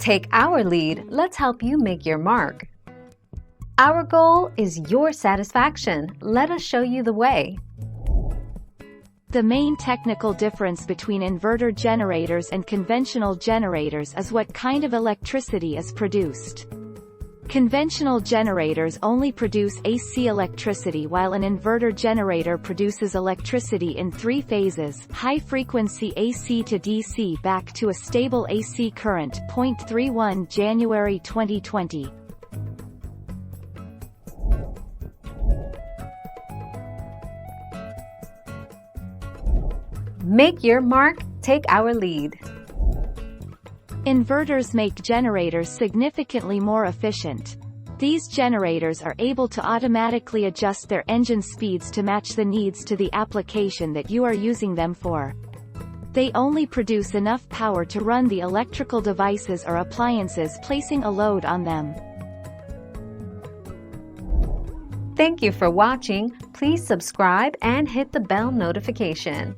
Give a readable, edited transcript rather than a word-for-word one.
Take our lead, let's help you make your mark. Our goal is your satisfaction. Let us show you the way. The main technical difference between inverter generators and conventional generators is what kind of electricity is produced. Conventional generators only produce AC electricity, while an inverter generator produces electricity in 3 phases: high-frequency AC to DC back to a stable AC current. 31 January 2020. Make your mark, take our lead. Inverters make generators significantly more efficient. These generators are able to automatically adjust their engine speeds to match the needs to the application that you are using them for. They only produce enough power to run the electrical devices or appliances, placing a load on them. Thank you for watching. Please subscribe and hit the bell notification.